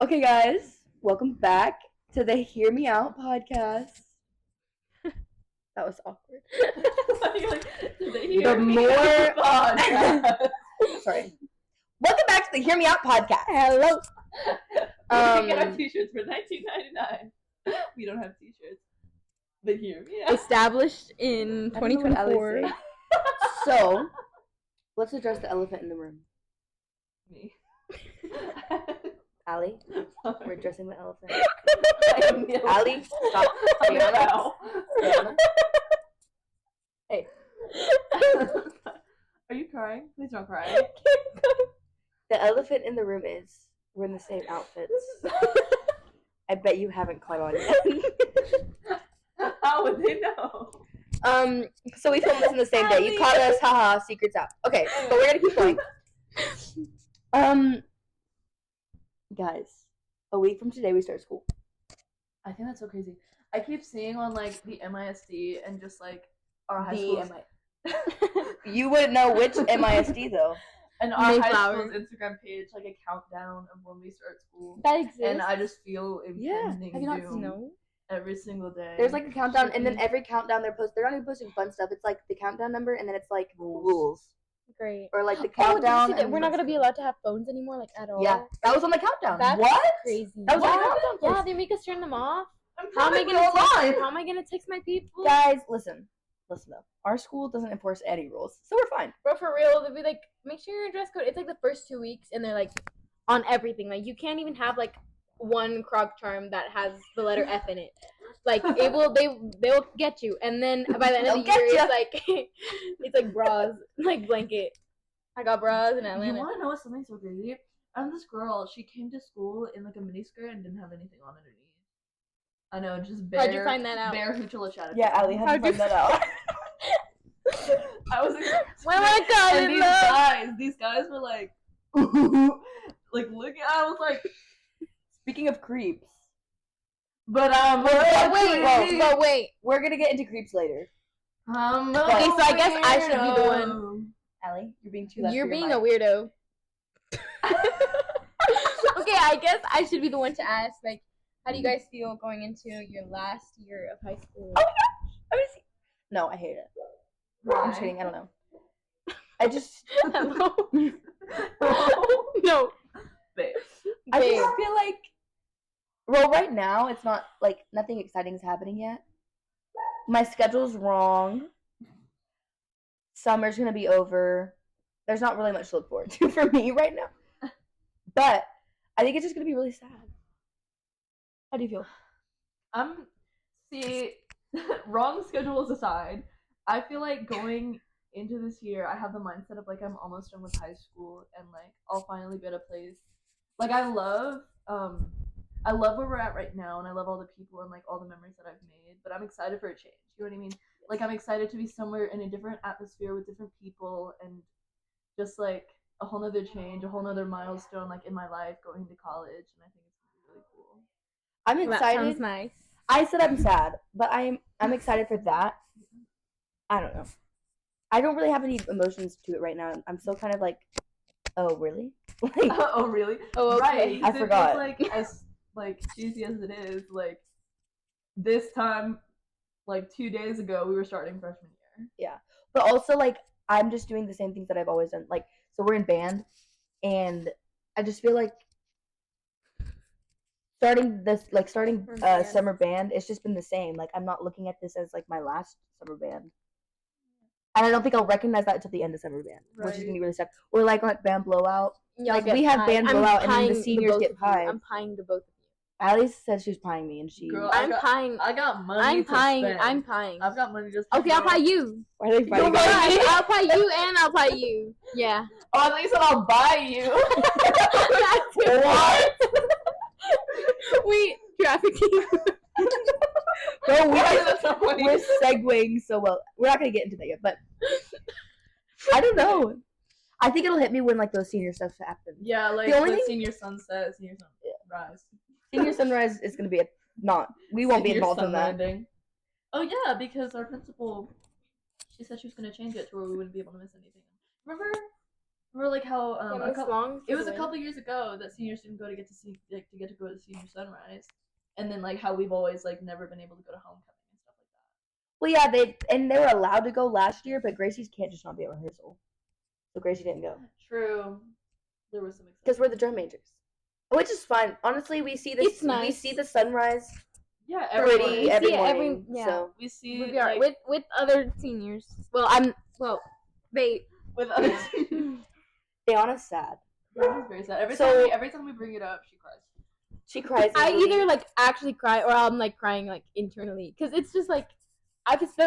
Okay, guys, welcome back to the Hear Me Out podcast. That was awkward. The more sorry. Welcome back to the Hear Me Out podcast. Hello. We get our t-shirts for $19.99. We don't have t-shirts, but hear me out. Established in 2024. So, let's address the elephant in the room. Me. Allie, we're addressing the elephant. Allie, Allie, stop. Brianna. Hey. Are you crying? Please don't cry. The elephant in the room is we're in the same outfits. I bet you haven't caught on yet. How would they know? So we filmed this in the same day. You caught us, haha, secrets out. Okay, but we're gonna keep going. Guys, a week from today we start school. I think that's so crazy. I keep seeing on like the MISD and just like our high schools. You wouldn't know which MISD though. And our high school's Instagram page, like a countdown of when we start school. That exists. And I just feel impending Have you not doom seen every single day. There's like a countdown, and then every countdown they're not even posting fun stuff. It's like the countdown number, and then it's like rules. Great. Or like the Oh, countdown. did you see that we're not gonna be allowed to have phones anymore, like at all? Yeah, that was on the countdown. That's what? crazy. That was on the Yeah, countdown. yeah, they make us turn them off. How am I gonna text my people? Guys, listen though. Our school doesn't enforce any rules, so we're fine. Bro, for real, they'll be like, make sure your dress code. It's like the first 2 weeks, and they're like, on everything. Like, you can't even have like one croc charm that has the letter F in it. Like, they'll get you, and then by the end of the year, it's like it's like bras, like blanket. I got bras in Atlanta. You want to know what's something so crazy? This girl, she came to school in like a miniskirt and didn't have anything on underneath. I know, just bare. How'd you find that out? Bare hoochula chat. Yeah, Allie, how'd you find that out? I was like, when I got and these guys were like, like looking. I was like, Speaking of creeps, but wait. we're gonna get into creeps later. Okay, so I guess I should be the one. Allie, you're being too loud. You're being a weirdo. Okay, I guess I should be the one to ask. Like, how do you guys feel going into your last year of high school? Oh my gosh! No, I hate it. I'm just kidding. I don't know. I just. Hello. No. Babe. I just feel like. Well, right now it's not like nothing exciting is happening yet. My schedule's wrong. Summer's gonna be over. There's not really much to look forward to for me right now. But I think it's just gonna be really sad. How do you feel? See, wrong schedules aside, I feel like going into this year, I have the mindset of like I'm almost done with high school and like I'll finally be at a place. Like I love where we're at right now, and I love all the people and like all the memories that I've made. But I'm excited for a change. You know what I mean? Like I'm excited to be somewhere in a different atmosphere with different people and just like a whole nother change, a whole nother milestone like in my life going to college, and I think it's gonna be really cool. I'm excited. That sounds nice. I said I'm sad, but I'm excited for that. I don't know. I don't really have any emotions to it right now. I'm still kind of like, oh really? Like, Oh really? Oh, okay. Right. I forgot. It's like as like cheesy as it is, like this time, like 2 days ago, we were starting freshman year. Yeah, but also like I'm just doing the same things that I've always done. Like, so we're in band, and I just feel like starting summer band. It's just been the same. Like I'm not looking at this as like my last summer band, and I don't think I'll recognize that until the end of summer band, which is gonna be really sad. Or like band blowout. Like we have band blowout, and then the seniors get pied. I'm pieing the both of you. Alice said she was pieing me, and she. Girl, I'm pieing. I got money. I'm to pieing. spend. I'm pieing. I've got money just. Okay, I'll pie you. Why are they fighting? I'll pie you and I'll pie you. Yeah. Oh, at least I'll buy you. What? Wait, trafficking. Bro, we're segueing so well. We're not gonna get into that yet, but I don't know. I think it'll hit me when like those senior stuff happens. Yeah, like the senior sunset, senior sunrise. Senior sunrise is gonna be we won't be involved in that. Landing. Oh yeah, because our principal, she said she was gonna change it to where we wouldn't be able to miss anything. Remember? Remember like how Yeah, Miss Long it was a win. couple years ago that seniors didn't go to get to see to go to senior sunrise, and then like how we've always like never been able to go to homecoming and stuff like that. Well, yeah, they were allowed to go last year, but Gracie's can't just not be at rehearsal, so Gracie didn't go True. There was some because we're the drum majors, which is fine. Honestly, we see this. It's nice. We see the sunrise yeah pretty every see it morning. yeah. So we see like, with other seniors. They with other Dayana's sad. It's very sad. Every time we bring it up, she cries. She cries. I either like actually cry or I'm like crying like internally because it's just like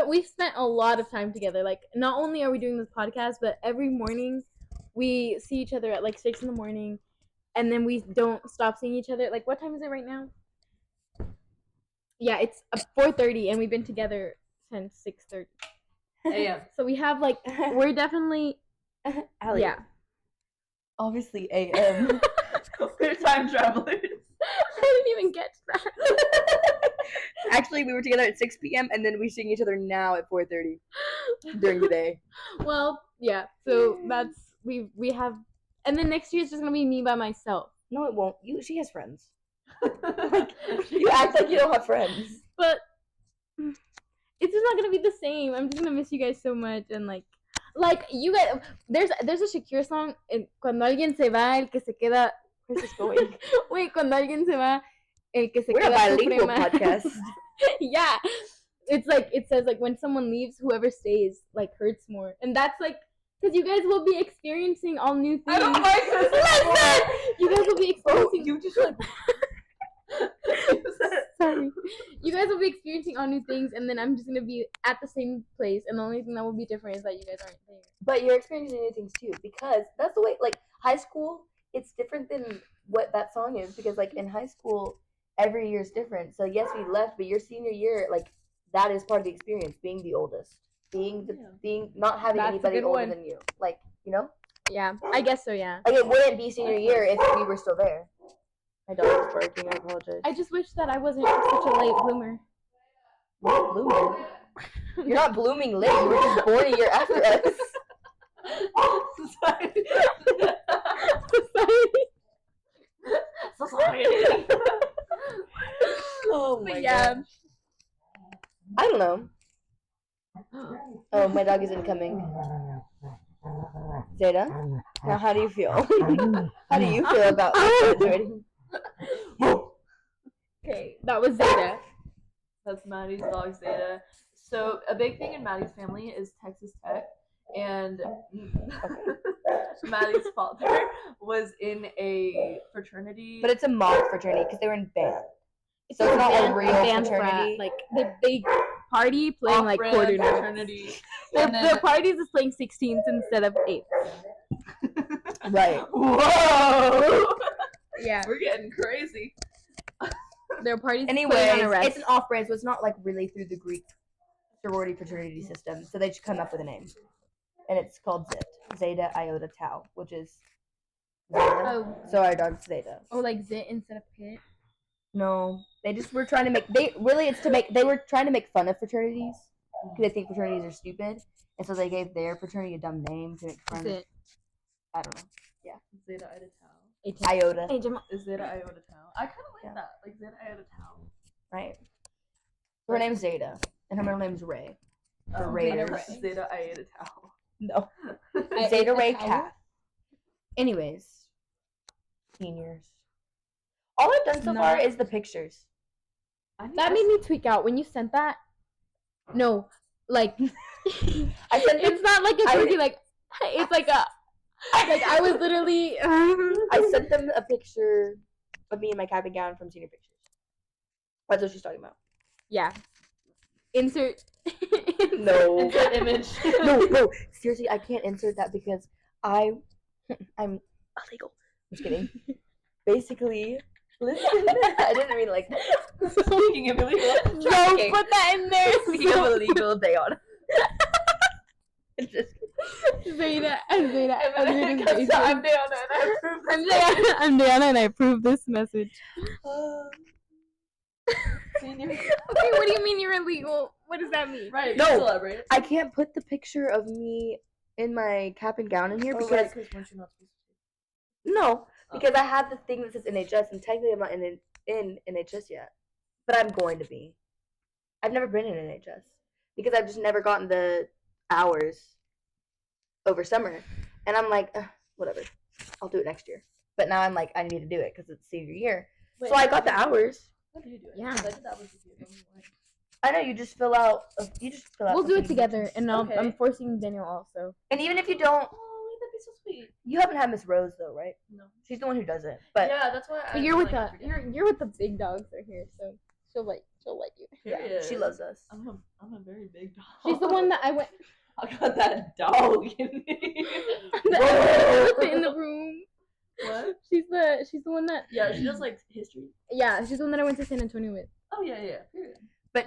we've spent a lot of time together. Like not only are we doing this podcast, but every morning we see each other at like 6 a.m, and then we don't stop seeing each other. Like what time is it right now? Yeah, it's 4:30, and we've been together since 6:30 a.m. So we have like we're definitely Allie, yeah. obviously AM. We're time travelers. I didn't even get to that. Actually, we were together at 6 p.m. and then we seeing each other now at 4:30 during the day. Well, yeah. So that's we have, and then next year it's just gonna be me by myself. No, it won't. She has friends. You act like you don't have friends. But it's just not gonna be the same. I'm just gonna miss you guys so much, and like you guys. There's a Shakira song. Cuando alguien se va, el que se queda. Where's this going? Wait, cuando alguien se va, el que se We're queda. a bilingual podcast. Yeah, it's like it says like when someone leaves, whoever stays like hurts more, and that's like. Because you guys will be experiencing all new things. I don't like this. Listen! You guys will be experiencing. You just like. Sorry. You guys will be experiencing all new things, and then I'm just gonna be at the same place, and the only thing that will be different is that you guys aren't there. But you're experiencing new things too, because that's the way. Like high school, it's different than what that song is. Because like in high school, every year is different. So yes, we left, but your senior year, like that is part of the experience. Being the oldest, being not having That's a anybody good older one. than you. Like you know. Yeah, I guess so. Yeah. Like it wouldn't be senior year if we were still there. My dog is barking. I apologize. I just wish that I wasn't such a late bloomer. Late bloomer? You're not blooming late. You were just born a year after us. Society. Oh my But yeah. god. I don't know. Oh, my dog is incoming. Zeta, now how do you feel? How do you feel about graduating? Okay, that was Zeta. That's Maddie's dog Zeta. So a big thing in Maddie's family is Texas Tech, and Maddie's father was in a fraternity. But it's a mock fraternity because they were in band. So it's not a real fraternity. Like they party playing like Off-brand quarter notes. fraternity. The parties is playing 16ths instead of 8ths. Right. Whoa! Yeah. We're getting crazy. Their parties Anyways, playing on a rest. it's an off-brand, so it's not like really through the Greek sorority fraternity system. So they just come up with a name, and it's called Zit, Zeta Iota Tau, which is Zeta. Oh. So our dog's Zeta. Oh, like Zit instead of Pit. No, they just were trying to make. They were trying to make fun of fraternities because they think fraternities are stupid, and so they gave their fraternity a dumb name to make fun. Zit. I don't know. Zeta Iota Tau. Iota, Is Zeta Iota Tau? I kind of like Yeah. that. Like Zeta Iota Tau. right? Her name's Zeta, and her middle name's Ray. For Zeta Raiders. Zeta Iota Tau. No, I- Zeta Iota Ray Tau? Cat. Anyways, seniors. All I've done so far is the pictures. That made me tweak out when you sent that. No, like I sent them. it's not like a cookie. Like it's like a. Like I was literally. I sent them a picture of me in my cap and gown from senior pictures. That's what she's talking about. Yeah. Insert. No. Insert image. No. Seriously, I can't insert that because I'm illegal. I'm just kidding. Basically, listen. I didn't mean like that. Speaking of illegal. Don't put that in there. Speaking of illegal, they on. Just Zeta. I'm Diana and I approve this. I'm Diana and I approve this message. Senior. Okay, what do you mean you're illegal? What does that mean? Right. No. You elaborate. I can't put the picture of me in my cap and gown in here Oh, because right, 'cause weren't you not supposed to? no, Oh. because I have the thing that says NHS, and technically I'm not in NHS yet, but I'm going to be. I've never been in NHS because I've just never gotten the hours over summer, and I'm like, whatever, I'll do it next year. But now I'm like, I need to do it because it's senior year, so I got the hours. How did you do it? Yeah. 'Cause I did that with you. I know you just fill out. We'll do it something. together, and Okay. I'm forcing Daniel also. And even if you don't, Oh, that'd be so sweet. you haven't had Miss Rose though, right? No. She's the one who does it. But yeah, that's why. But you're with the you're with the big dogs right here, so she'll like you. yeah, she loves us. I'm a very big dog. She's the one that I went I got that dog in me. in the room. What? She's the one that Yeah, she does like history. yeah, she's the one that I went to San Antonio with. Oh yeah. Period. But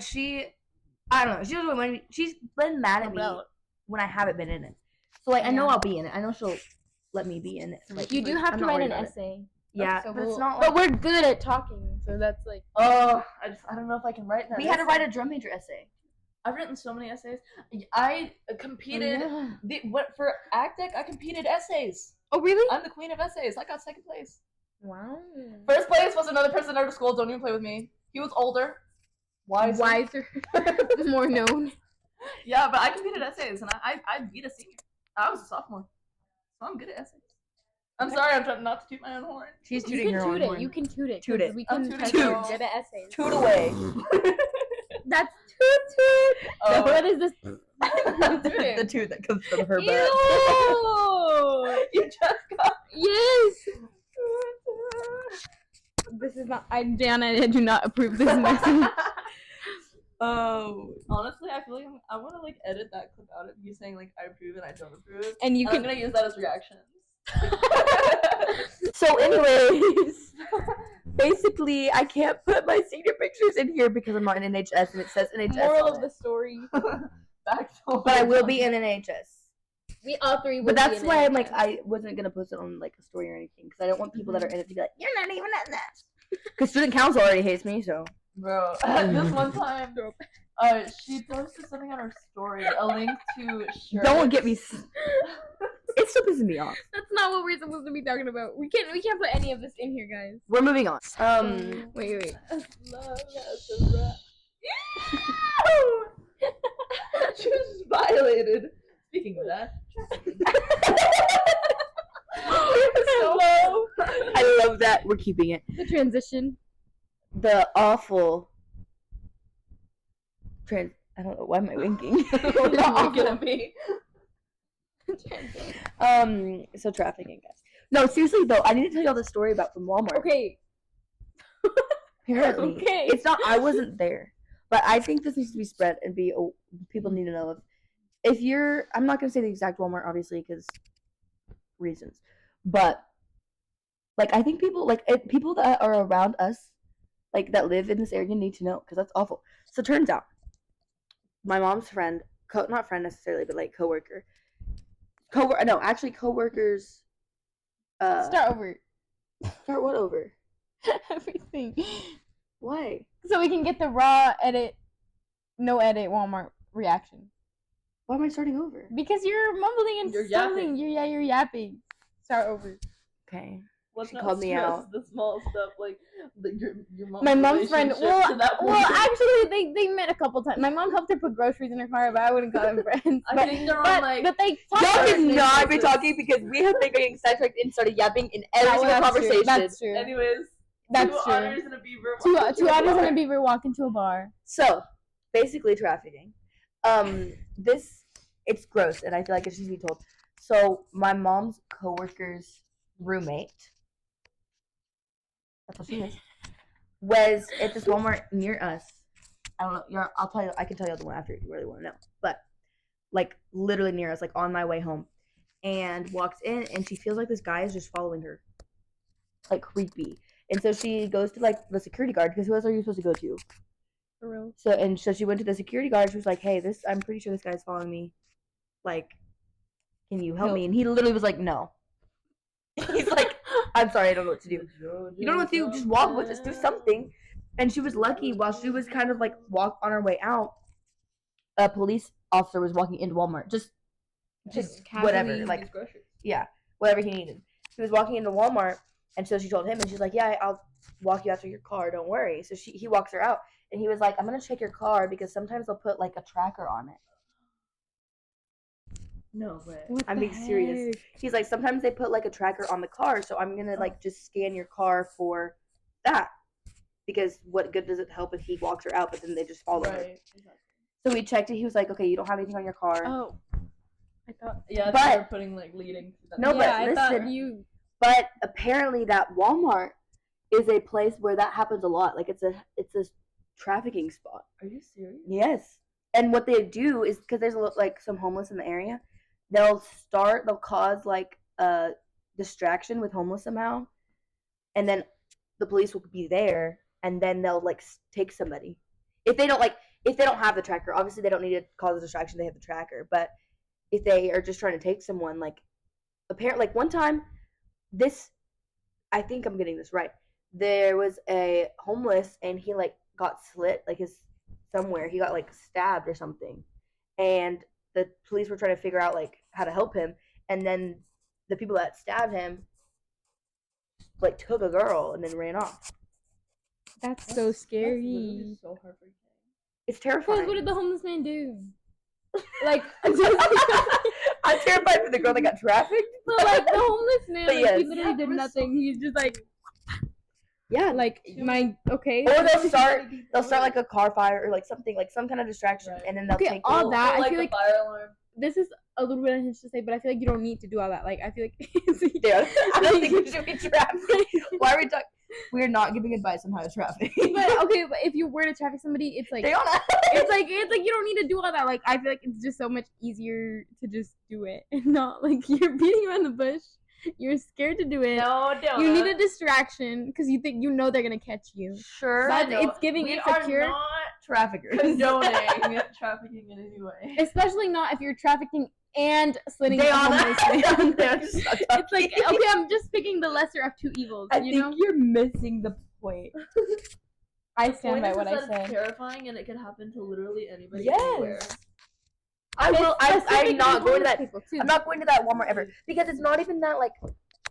I don't know. She's been mad at me About- when I haven't been in it. So like I know I'll be in it. I know she'll let me be in it. Like, You do have I'm to not write worried an about it. essay. Yeah, So but it's we'll- not. But Like, we're good at talking, so that's like Oh, I don't know if I can write that. we had to write a drum major essay. I've written so many essays. I competed. For ACTEC, I competed essays. Oh really? I'm the queen of essays. I got second place. Wow. First place was another person out of school. Don't even play with me. He was older. Wiser. More known. Yeah, but I competed essays, and I beat a senior. I was a sophomore, so I'm good at essays. I'm sorry, I'm trying not to toot my own horn. She's You tooting can her own toot it. horn. You can toot it. Toot 'cause it. We I'm can tooting test it. you're good at essays. Toot away. That's toot toot. Oh. What is this? I'm tooting. The toot that comes from her butt. Ew! You just got. Yes. This is not. Diana, I do not approve this message. Oh. Honestly, I feel like I want to like edit that clip out of you saying like I approve and I don't approve. And you And can. I'm gonna use that as reactions. So, anyways, basically, I can't put my senior pictures in here because I'm not in NHS, and it says NHS. Moral on of the it. story: Back to But I will be in NHS. we all three. Will But that's be in why it. I'm like, I wasn't gonna post it on like a story or anything because I don't want people that are in it to be like, you're not even in that. Because student council already hates me, so. Bro, this one time, she posted something on her story, a link to shirts. Don't get me. It still pisses me off. That's not what we're supposed to be talking about. We can't put any of this in here, guys. We're moving on. Wait. Love as a rat. She was just violated. Speaking of that, Hello. I love that. We're keeping it. The transition. The awful. I don't know. Why am I winking? looking at me. So trafficking, guys. No, seriously though, I need to tell y'all the story about from Walmart. Okay. Apparently, Okay. it's not. I wasn't there, but I think this needs to be spread and be. People need to know if you're. I'm not gonna say the exact Walmart, obviously, because reasons, but like I think people people that are around us, like that live in this area, need to know because that's awful. So it turns out, my mom's friend, not friend necessarily, but like coworker. No, actually coworkers. Start over. Start what over? Everything. Why? So we can get the raw edit, no edit Walmart reaction. Why am I starting over? Because you're mumbling and You're stumbling. yapping. You're yapping. Start over. Okay. Let's She not called me stress out. the small stuff like your mom's My mom's friend. relationship to that Well, person. actually, they met a couple times. My mom helped her put groceries in her car, but I wouldn't call them friends. I think they're on like. But they talk Y'all about did it. not be talking because we have been getting sidetracked and started yapping in every single That's true. conversation. That's true. Anyways, That's two true. otters and a beaver. Two walk into otters bar. and a beaver walk into a bar. So, basically trafficking. It's gross and I feel like it should be told. So, my mom's coworker's roommate, that's what she is, was at this Walmart near us. I don't know. I'll tell you. I can tell you the one after if you really want to know. But like literally near us, like on my way home, and walks in and she feels like this guy is just following her, like creepy. And so she goes to like the security guard because who else are you supposed to go to? For real. So she went to the security guard. She was like, "Hey, I'm pretty sure this guy's following me. Like, can you help me?" And he literally was like, "No." He's like, "I'm sorry, I don't know what to do. You don't know what to do. Just walk with us. Do something." And she was lucky while she was kind of like on her way out, a police officer was walking into Walmart. Just just casually whatever, use like groceries. yeah, whatever he needed. He was walking into Walmart, and so she told him, and she's like, "Yeah, I'll walk you out to your car. Don't worry." So he walks her out, and he was like, "I'm gonna check your car because sometimes they'll put like a tracker on it." No way. What I'm the being serious. heck? He's like, "Sometimes they put like a tracker on the car, so I'm gonna like just scan your car for that because what good does it help if he walks her out, but then they just follow her?" Right. Exactly. So we checked it. He was like, "Okay, you don't have anything on your car." Oh, I thought. Yeah, But- they're putting like leading. To that. No, yeah, but I thought listen. you. But apparently that Walmart is a place where that happens a lot. Like it's a trafficking spot. Are you serious? Yes. And what they do is because there's like some homeless in the area, they'll cause like a distraction with homeless somehow, and then the police will be there, and then they'll like take somebody. If they don't have the tracker, obviously they don't need to cause a distraction. They have the tracker, but if they are just trying to take someone, like apparently, like one time, I think I'm getting this right. There was a homeless, and he like got slit, like he got like stabbed or something, and the police were trying to figure out like how to help him, and then the people that stabbed him like took a girl and then ran off. That's so That's scary. literally so heartbreaking. It's Because terrifying. what did the homeless man do? Like, I'm terrified for the girl that got trafficked. but like the homeless man, But like, yes. he literally did nothing. He's just like, Yeah, like okay. or they'll start like a car fire or like something, like some kind of distraction, Right. and then they'll Okay, take all the- that, I like feel the like- fire alarm. This is a little bit unhinged to say, but I feel like you don't need to do all that. Like, I feel like Yeah, I don't think we should be trafficked. Why are we talking? We're not giving advice on how to traffic. But okay, but if you were to traffic somebody, it's like Stay on it's like you don't need to do all that. Like, I feel like it's just so much easier to just do it and not like you're beating around the bush. You're scared to do it. No, don't. You need a distraction because you think they're gonna catch you. Sure. But No, it's giving we insecure. are not Traffickers. condoning trafficking in any way. Especially not if you're trafficking and slitting Stay a on homeless that. man. They're just not It's like, talking. okay, I'm just picking the lesser of two evils. I you think know? you're missing the point. I stand by Point what is I that said. It's terrifying, and it can happen to literally anybody Yes. anywhere. I will. I'm not going to that. People too. I'm not going to that Walmart ever because it's not even that. Like,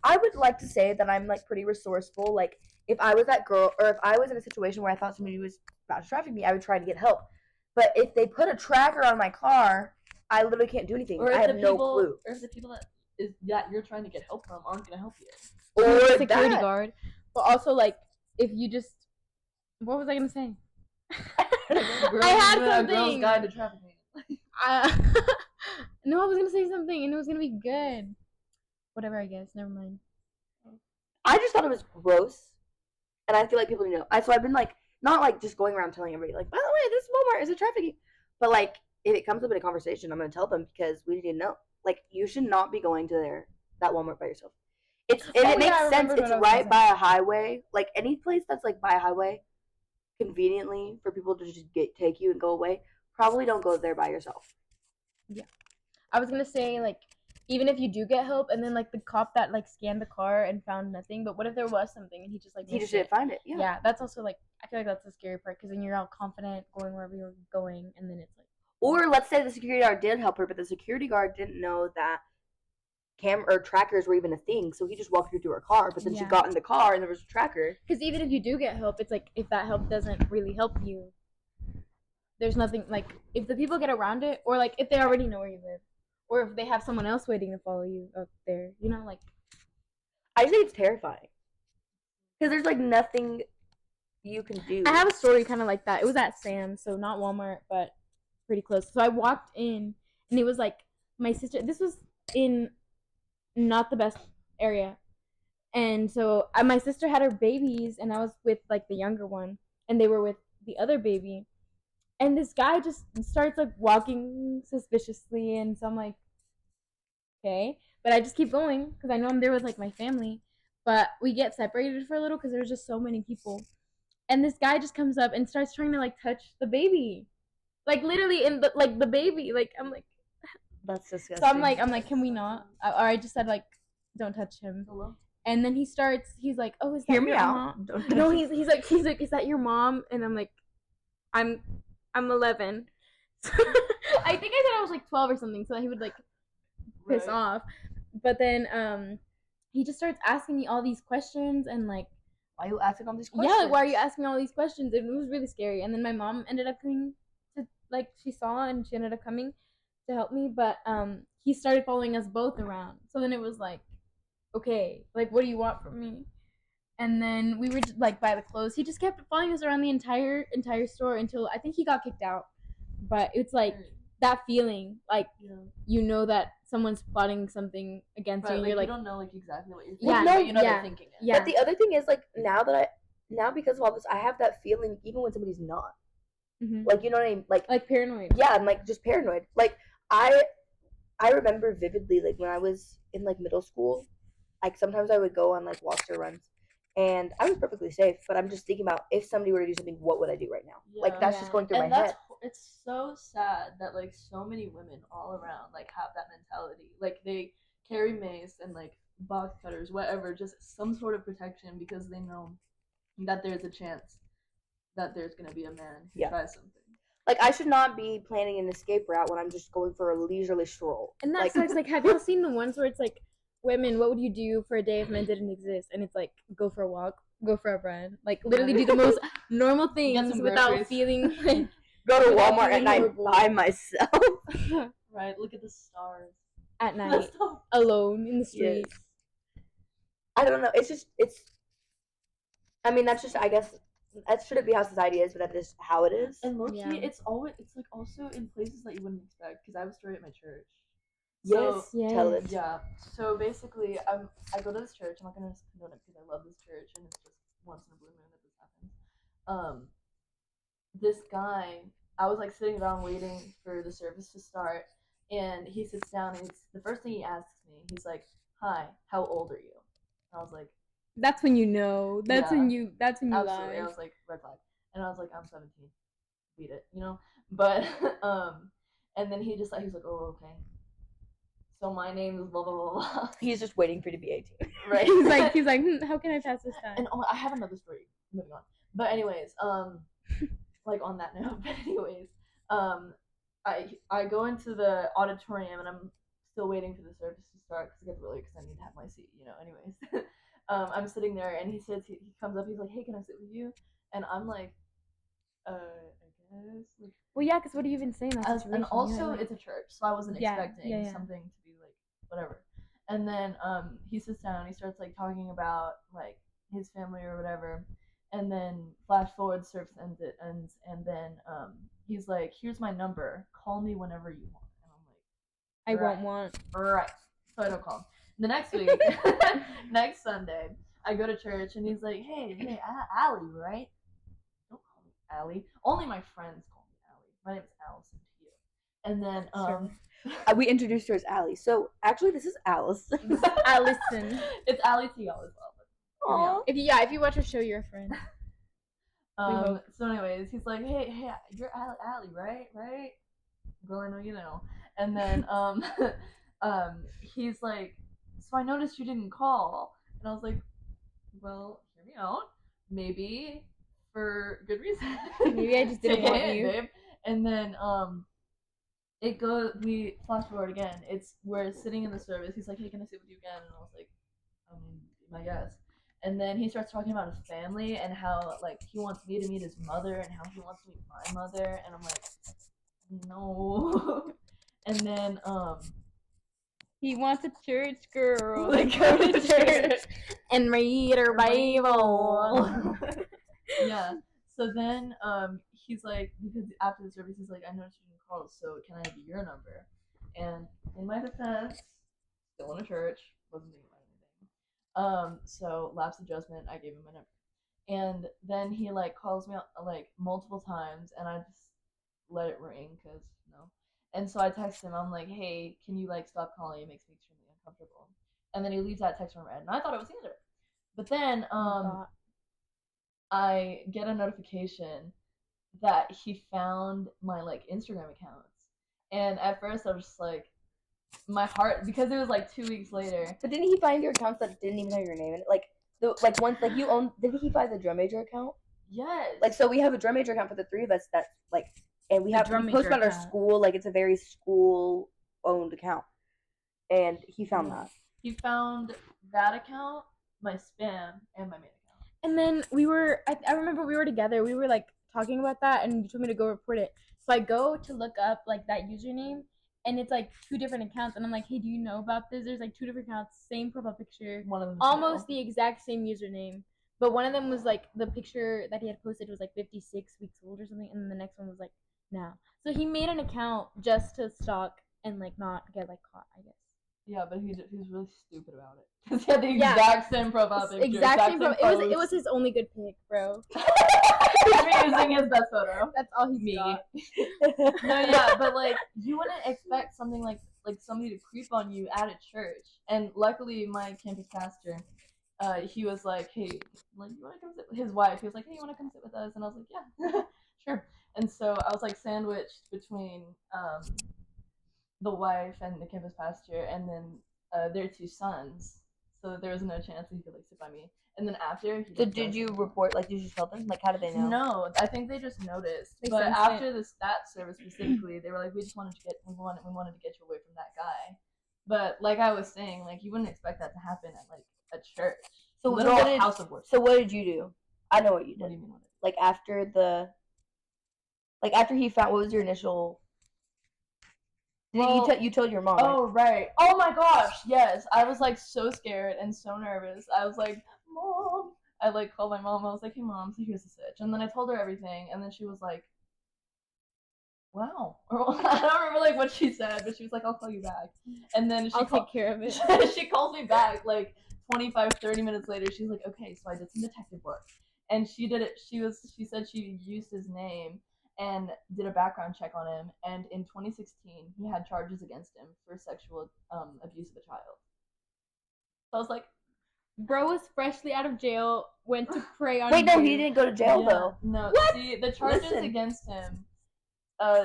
I would like to say that I'm like pretty resourceful. Like, if I was that girl, or if I was in a situation where I thought somebody was about to traffic me, I would try to get help. But if they put a tracker on my car, I literally can't do anything. Or I if have the no people, clue. or if the people that you're trying to get help from aren't gonna help you. Or security that. guard. But also, like, if you just, what was I gonna say? I had A Girl's something. Guide to Trafficking. No, I was gonna say something, and it was gonna be good. Whatever, I guess. Never mind. I just thought it was gross, and I feel like people need to know. So I've been like, not like just going around telling everybody, like, by the way, this Walmart is a trafficking. But like, if it comes up in a conversation, I'm gonna tell them because we need to know. Like, you should not be going to that Walmart by yourself. It yeah, makes I sense. remembered It's what I was right gonna by a highway. Like any place that's like by a highway, conveniently for people to just take you and go away. Probably don't go there by yourself. I was gonna say, like, even if you do get help, and then like the cop that like scanned the car and found nothing, but what if there was something and he just like He missed just it? didn't find it. Yeah. Yeah, that's also like, I feel like that's the scary part because then you're all confident going wherever you're going, and then it's like, Or let's say the security guard did help her, but the security guard didn't know that camera or trackers were even a thing, so he just walked her to her car. But then she Yeah. got in the car and there was a tracker. because even if you do get help, it's like if that help doesn't really help you, there's nothing like if the people get around it, or like if they already know where you live, or if they have someone else waiting to follow you up there, you know, like. I just think it's terrifying because there's like nothing you can do. I have a story kind of like that. It was at Sam's, so not Walmart, but pretty close. So I walked in, and it was like my sister. This was in not the best area, and so my sister had her babies, and I was with like the younger one, and they were with the other baby, and this guy just starts like walking suspiciously, and so I'm like, okay, but I just keep going because I know I'm there with like my family, but we get separated for a little because there's just so many people. And this guy just comes up and starts trying to like touch the baby, like literally in the baby. Like I'm like, That's disgusting. so I'm like, can we not? Or I just said like, don't touch him. Hello? And then he's like, oh, is that Hear me your out. mom? Don't No, he's like, is that your mom? And I'm like, I'm 11. I think I said I was like 12 or something, so that he would like piss Right. off. But then he just starts asking me all these questions and like, Why are you asking all these questions? yeah, like, why are you asking all these questions? It was really scary. And then my mom ended up coming to, like, she saw and she ended up coming to help me. But he started following us both around. So then it was like, okay, like, what do you want from me? And then we were just, like, by the clothes. He just kept following us around the entire store until I think he got kicked out. But it's like that feeling, like, you know that someone's plotting something against you, and Like, you're like, you don't know like exactly what you're Yeah, thinking, no, but you know yeah, they're thinking it. yeah. But the other thing is, like, now because of all this, I have that feeling even when somebody's not. Mhm. Like, you know what I mean? Like paranoid. Yeah, I'm like just paranoid. Like, I remember vividly, like, when I was in like middle school, like sometimes I would go on like walks or runs, and I was perfectly safe. But I'm just thinking about if somebody were to do something, what would I do right now? Like, that's just Yeah. going through And my that's head. it's so sad that like so many women all around like have that mentality. Like they carry mace and like box cutters, whatever, just some sort of protection because they know that there's a chance that there's gonna be a man who Yeah. tries something. Like, I should not be planning an escape route when I'm just going for a leisurely stroll. And that Like, sucks. Like, have y'all seen the ones where it's like, women, what would you do for a day if men didn't exist? And it's like, go for a walk, go for a run, like literally do the most normal things some without groceries. feeling like go to without Walmart at feeling night horrible. by myself. Right? Look at the stars. at night, That's so- alone in the street. Yes. I don't know. It's. I mean, that's just. I guess that shouldn't be how society is, but that is how it is. And low key, Yeah. it's like also in places that you wouldn't expect. Because I have a story at my church. Yes, Yes. tell it. Yeah. So basically, I go to this church. I'm not gonna condone it because I love this church and it's just once in a blue moon that this happens. This guy, I was like sitting around waiting for the service to start, and he sits down and the first thing he asks me, he's like, "Hi, how old are you?" And I was like, That's when you know. That's Yeah. when you. That's when you absolutely. I lie. was like, red flag. And I was like, I'm 17. Beat it, you know? But, and then he's like, oh, okay. So my name is blah, blah, blah, blah. He's just waiting for you to be 18. Right? he's like, how can I pass this time? And I have another story. Moving on. But anyways, like on that note, but anyways, I go into the auditorium and I'm still waiting for the service to start because it gets really because I need to have my seat, you know. Anyways, I'm sitting there and he comes up, he's like, hey, can I sit with you? And I'm like, I guess. Like, Well, yeah, because what do you even say in that situation? and also Yeah, like- it's a church, so I wasn't Yeah, expecting yeah. something to be like whatever. And then he sits down and he starts like talking about like his family or whatever. And then flash forward, service ends, and then he's like, "Here's my number. Call me whenever you want." And I'm like, I Right. won't want. "Right." So I don't call him. The next week, next Sunday, I go to church and he's like, "Hey, Allie, right?" Don't call me Allie. Only my friends call me Allie. My name's Allison to you. And then We introduced her as Allie. So actually, this is Alice. Allison. it's Allie to y'all as well. But hear me out. If you watch her show, you're a friend. hope. So anyways, he's like, hey, you're Allie, right? Right? Girl, I know you know. And then he's like, so I noticed you didn't call. And I was like, well, hear me out. Maybe for good reason. Maybe I just didn't Take a want hint, you. babe. And then we flash forward again. We're sitting in the service. He's like, hey, can I sit with you again? And I was like, I mean, I guess. And then he starts talking about his family and how like he wants me to meet his mother and how he wants to meet my mother, and I'm like, no. And then He wants a church girl. Like, to go to church and read her Bible. yeah. So then he's like, because after the service he's like, I noticed you didn't call, so can I have your number? And in my defense, still in a church, wasn't thinking about anything. So lapse of judgment, I gave him my number. And then he like calls me like multiple times and I just let it ring because no. And so I text him, I'm like, hey, can you like stop calling? It makes me extremely uncomfortable. And then he leaves that text unread. And I thought it was the answer. But then I get a notification that he found my like Instagram accounts. And at first I was just like, my heart, because it was like 2 weeks later. But didn't he find your accounts that didn't even have your name in it? Like once like you own, didn't he find the drum major account? Yes. Like, so we have a drum major account for the three of us that's like, and we The have drum we post major about our account. school, like it's a very school owned account. and he found Yeah. that. He found that account, my spam, and my main account. And then I remember we were together. We were like talking about that, and you told me to go report it. So I go to look up like that username, and it's like 2 different accounts. And I'm like, hey, do you know about this? There's like 2 different accounts, same profile picture, One of them almost the exact same username. But one of them was like the picture that he had posted was like 56 weeks old or something, and then the next one was like now. So he made an account just to stalk and like not get like caught, I guess. Yeah, but he was really stupid about it. Because he had the exact same profile picture. Exact same post. It was his only good pick, bro. He's using his best photo. That's all he's got. No, yeah, but like you wouldn't expect something like somebody to creep on you at a church. And luckily, my campus pastor, he was like, "Hey, like you want to come sit with his wife?" He was like, "Hey, you want to come sit with us?" And I was like, "Yeah, sure." And so I was like sandwiched between the wife and the campus pastor, and then their 2 sons. So there was no chance that he could like sit by me. And then after, he So did you report? Like, did you tell them? Like, how did they know? No, I think they just noticed. They but sensed after that service specifically, they were like, we wanted to get you away from that guy. But like I was saying, like you wouldn't expect that to happen at like a church. So literal what did, house of worship. So what did you do? I know what you did. What do you mean? Like after he found, what was your initial? You told your mom. Oh, right? Oh my gosh, yes. I was like so scared and so nervous. I was like, Mom. I like called my mom. I was like, hey mom, so here's the sitch. And then I told her everything, and then she was like, wow. Or I don't remember like what she said, but she was like, I'll call you back. And then I'll take care of it. She calls me back like 25-30 minutes later. She's like, okay, so I did some detective work. And she did it. She said she used his name and did a background check on him, and in 2016 he had charges against him for sexual abuse of a child. So I was like, bro was freshly out of jail, went to pray on Wait, no, you. he didn't go to jail though. No, What? see, the charges against him,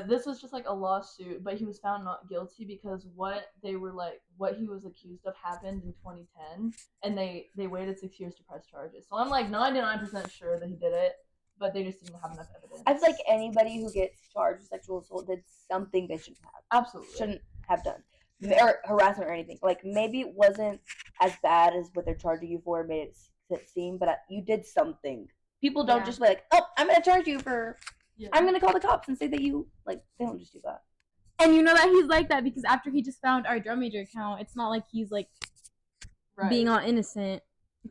this was just like a lawsuit, but he was found not guilty because what he was accused of happened in 2010, and they waited 6 years to press charges. So I'm like 99% sure that he did it, but they just didn't have enough evidence. I feel like anybody who gets charged with sexual assault did something they shouldn't have. Absolutely. Shouldn't have done. Or harassment or anything. Like, maybe it wasn't as bad as what they're charging you for made it seem, but you did something. People don't just be like, oh, I'm going to charge you for... Yeah. I'm going to call the cops and say that you... Like, they don't just do that. And you know that he's like that because after he just found our drum major account, it's not like he's, like, being all innocent,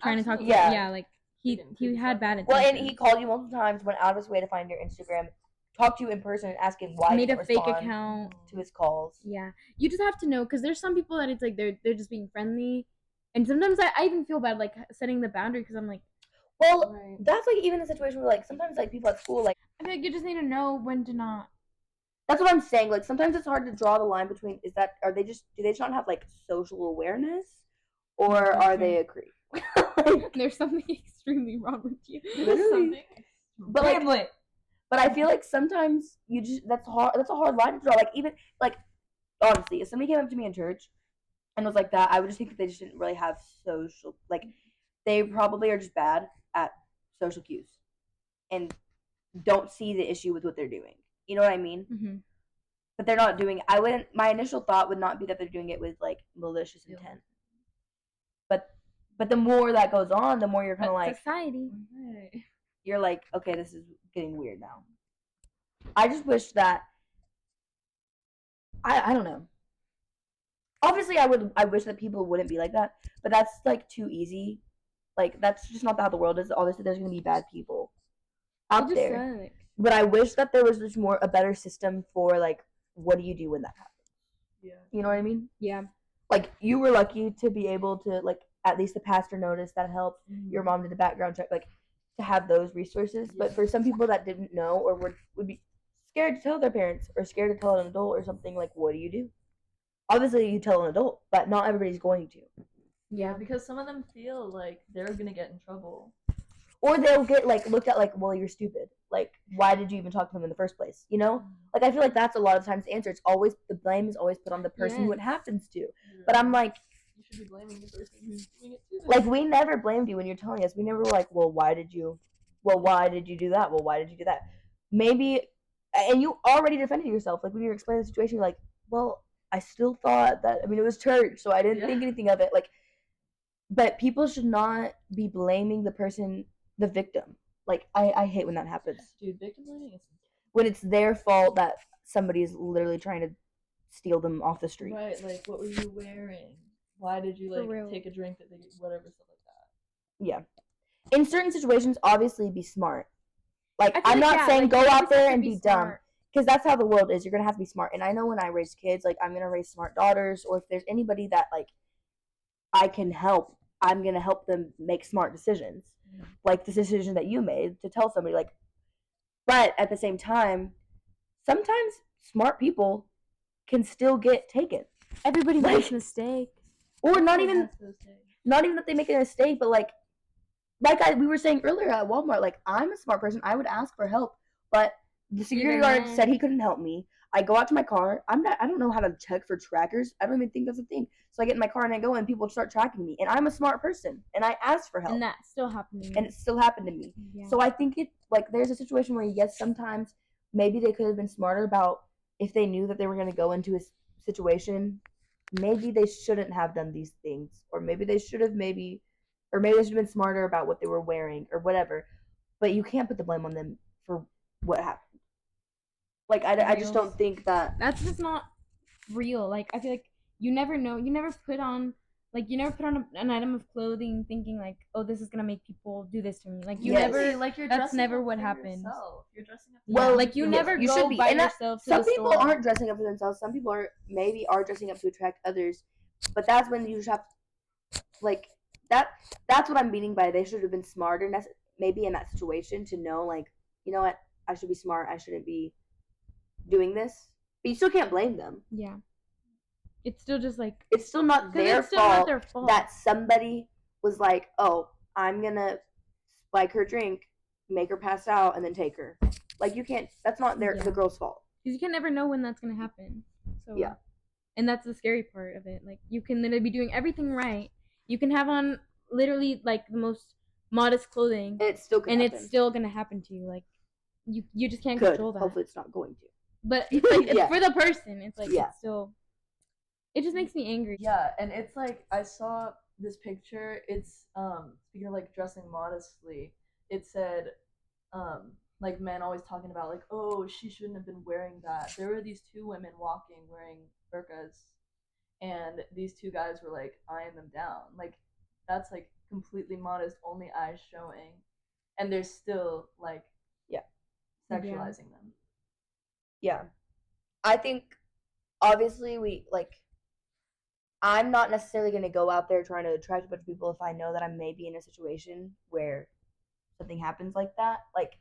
trying to talk to like, he had bad intentions. Well, and he called you multiple times, went out of his way to find your Instagram, talked to you in person, and asking why made you a fake account to his calls. Yeah, you just have to know because there's some people that it's like they're just being friendly, and sometimes I even feel bad like setting the boundary because I'm like, well, that's like even a situation where like sometimes like people at school like I feel like you just need to know when to not. That's what I'm saying. Like sometimes it's hard to draw the line between do they just not have like social awareness, or are they a creep? Like, there's something extremely wrong with you. Literally. But I feel like sometimes that's a hard line to draw. Like even like honestly, if somebody came up to me in church and was like that, I would just think that they just didn't really have social, like they probably are just bad at social cues and don't see the issue with what they're doing. You know what I mean? Mm-hmm. But they're not doing. My initial thought would not be that they're doing it with like malicious intent. But the more that goes on, the more you're kind of like society. You're like, okay, this is getting weird now. I just wish that I don't know. Obviously, I wish that people wouldn't be like that, but that's like too easy. Like that's just not how the world is. Obviously, there's gonna be bad people out there. Sucks. But I wish that there was just a better system for like, what do you do when that happens? Yeah. You know what I mean? Yeah. Like you were lucky to be able to like at least the pastor noticed that helped. Mm-hmm. Your mom did the background check, like to have those resources. Yeah. But for some people that didn't know or would be scared to tell their parents or scared to tell an adult or something, like what do you do? Obviously, you tell an adult, but not everybody's going to. Yeah, because some of them feel like they're gonna get in trouble. Or they'll get like looked at like, well, you're stupid. Like, why did you even talk to them in the first place? You know? Like, I feel like that's a lot of times the answer. It's always the blame is always put on the person who it happens to. Yeah. But I'm like, you should be blaming the person who's doing it too. Like, we never blamed you when you're telling us. We never were like, well, why did you do that? Well, why did you do that? Maybe, and you already defended yourself. Like when you were explaining the situation, you're like, well, I still thought that, I mean, it was church, so I didn't Yeah. think anything of it. Like, but people should not be blaming the victim. Like, I hate when that happens. Dude, victim blaming is When it's their fault that somebody's literally trying to steal them off the street. right. Like, what were you wearing? Why did you For like real. take a drink at the whatever stuff like that? Yeah. In certain situations, obviously be smart. Like, I feel I'm like, not yeah, saying like, go you out always have there to and be be dumb. smart. Because that's how the world is. You're going to have to be smart. And I know when I raise kids, like, I'm going to raise smart daughters. Or if there's anybody that, like, I can help, I'm going to help them make smart decisions. Like the decision that you made to tell somebody. Like, but at the same time, sometimes smart people can still get taken. Everybody Like- makes mistakes. Or not Everyone even has those days. that they make a mistake, but like we were saying earlier at Walmart, like, I'm a smart person. I would ask for help, but the security Even guard then- said he couldn't help me. I go out to my car. I don't know how to check for trackers. I don't even think that's a thing. So I get in my car and I go and people start tracking me. And I'm a smart person and I ask for help. And that still happened to me. And it still happened to me. Yeah. So I think it, like, there's a situation where, yes, sometimes maybe they could have been smarter about if they knew that they were going to go into a situation, maybe they shouldn't have done these things, or maybe they should have been smarter about what they were wearing or whatever. But you can't put the blame on them for what happened. Like, I just don't think that. That's just not real. Like, I feel like you never know. You never put on an item of clothing thinking like, oh, this is gonna make people do this to me. Like, you Yes. never. Like, you're That's dressing never up what for happens. yourself. You're dressing up. Well, Yeah, like you yes, never you go should be. by And that- yourself to Some the people store. aren't dressing up for themselves. Some people are dressing up to attract others. But that's when you just have, like, that's what I'm meaning by they should have been smarter maybe in that situation to know, like, you know what, I should be smart. I shouldn't be doing this. But you still can't blame them. Yeah. It's still just like It's still not 'cause their it's still not fault their fault. that somebody was like, oh, I'm gonna spike her drink, make her pass out, and then take her. Like, you can't. That's not Yeah. the girl's fault. because you can never know when that's gonna happen. So Yeah. and that's the scary part of it. Like, you can literally be doing everything right. You can have on literally like the most modest clothing, And it's still and happen. it's still gonna happen to you. Like, you just can't Could. control that. Hopefully, it's not going to. But it's like Yeah. for the person, it's like Yeah. it's still. It just makes me angry. Yeah, and it's like I saw this picture. It's speaking of like dressing modestly, it said like men always talking about like, oh, she shouldn't have been wearing that. There were these two women walking wearing burqas, and these two guys were like eyeing them down. Like, that's like completely modest, only eyes showing, and they're still like sexualizing them. Yeah. I think, obviously, I'm not necessarily going to go out there trying to attract a bunch of people if I know that I'm maybe in a situation where something happens like that. Like,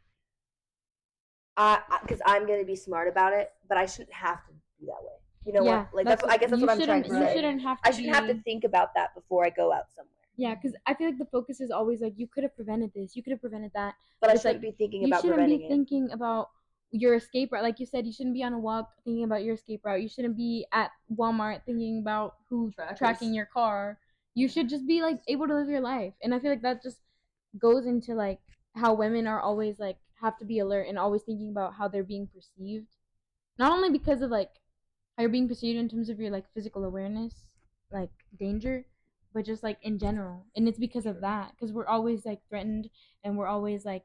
because I'm going to be smart about it, but I shouldn't have to do that way. You know Yeah, what? Like, I guess that's you what I'm trying to shouldn't- say. You shouldn't have to. I shouldn't have to think about that before I go out somewhere. Yeah, because I feel like the focus is always like, you could have prevented this, you could have prevented that. But I It's like, shouldn't be thinking You about shouldn't preventing be thinking about your escape route. Like you said, you shouldn't be on a walk thinking about your escape route. You shouldn't be at Walmart thinking about who's Trackers. tracking your car. You should just be like able to live your life. And I feel like that just goes into like how women are always like have to be alert and always thinking about how they're being perceived. Not only because of like how you're being perceived in terms of your like physical awareness, like danger, but just like in general. And it's because of that, because we're always like threatened, and we're always like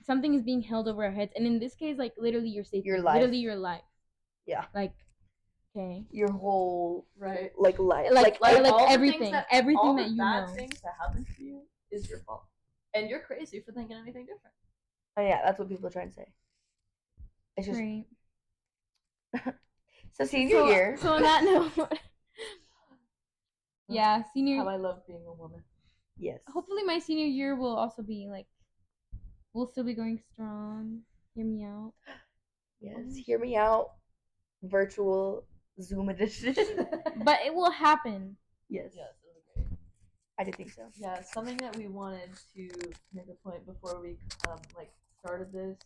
something is being held over our heads. And in this case, like literally your safety, Your life. literally your life. Yeah. Like, okay, your whole Right. life. Like all the everything, things that, everything all that the you bad know. things that happen to you is your fault, and you're crazy for thinking anything different. Oh, yeah, that's what people are trying to say. It's just Right. so senior year. So on that note, yeah, senior. How I love being a woman. Yes. Hopefully, my senior year will also be like, we'll still be going strong. Hear me out. Yes. Hear me out. Virtual Zoom edition. But it will happen. Yes. Yes, it was great. I did think so. Yeah, something that we wanted to make a point before we like started this,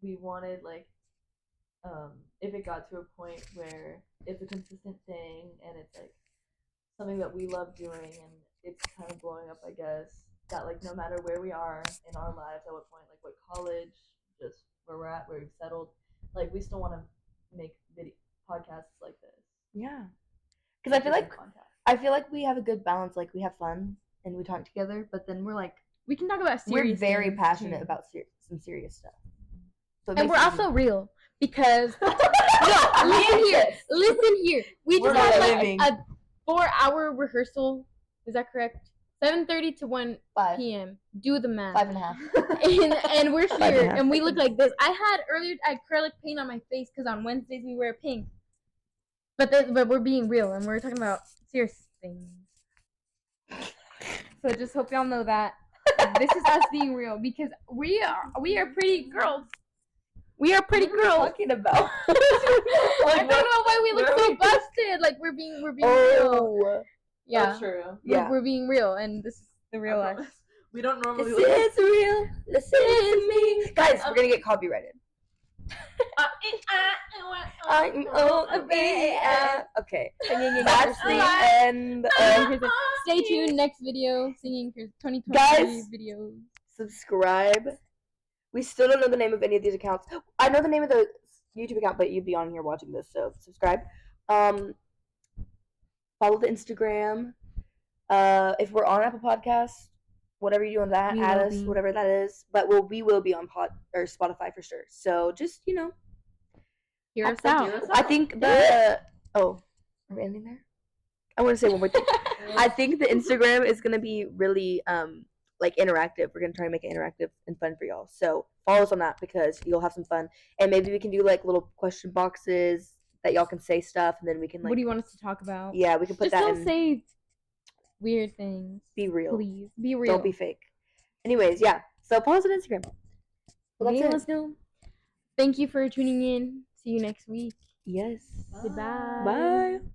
we wanted like if it got to a point where it's a consistent thing and it's like something that we love doing and it's kind of blowing up, I guess, that like no matter where we are in our lives, at what point, like what college, just where we're at, where we've settled, like we still want to make podcasts like this. Yeah. Because I feel like we have a good balance. Like, we have fun and we talk together, but then we're like, We can talk about serious. we're very things, passionate too. about some serious stuff. So it And makes we're it also easy. real because no, listen here. We We're just had not like living. a 4-hour rehearsal. Is that correct? 7:30 to 1 5. p.m. Do the math. 5.5. And we're 5.5 here and we look seconds. like this. I had acrylic paint on my face because on Wednesdays we wear pink. But we're being real and we're talking about serious things. So just hope y'all know that this is us being real because we are pretty girls. We are pretty What are you girls. talking about? I don't know why we look so busted. Like we're being real. Oh. Yeah, That's true. Yeah. we're being real, and this is the real I us. promise. We don't normally. This is real. Listen to me. Guys, we're going to get copyrighted. I'm all the way out. Okay. That's the end of Stay tuned. Next video, singing 2023 Guys. videos. subscribe. We still don't know the name of any of these accounts. I know the name of the YouTube account, but you'd be on here watching this, so subscribe. Follow the Instagram. If we're on Apple Podcasts, whatever you do on that, We add will us, be. whatever that is. But we will be on Spotify for sure. So just Hear us I out. think the are we ending there? I want to say one more thing. I think the Instagram is gonna be really like interactive. We're gonna try to make it interactive and fun for y'all. So follow us on that because you'll have some fun. And maybe we can do like little question boxes that y'all can say stuff, and then we can like. What do you want us to talk about? Yeah, we can put Just that don't in. say weird things. Be real. Please be real. Don't be fake. Anyways, yeah. So follow us on Instagram. Well, Okay, that's it. let's go. Thank you for tuning in. See you next week. Yes. Goodbye. Bye.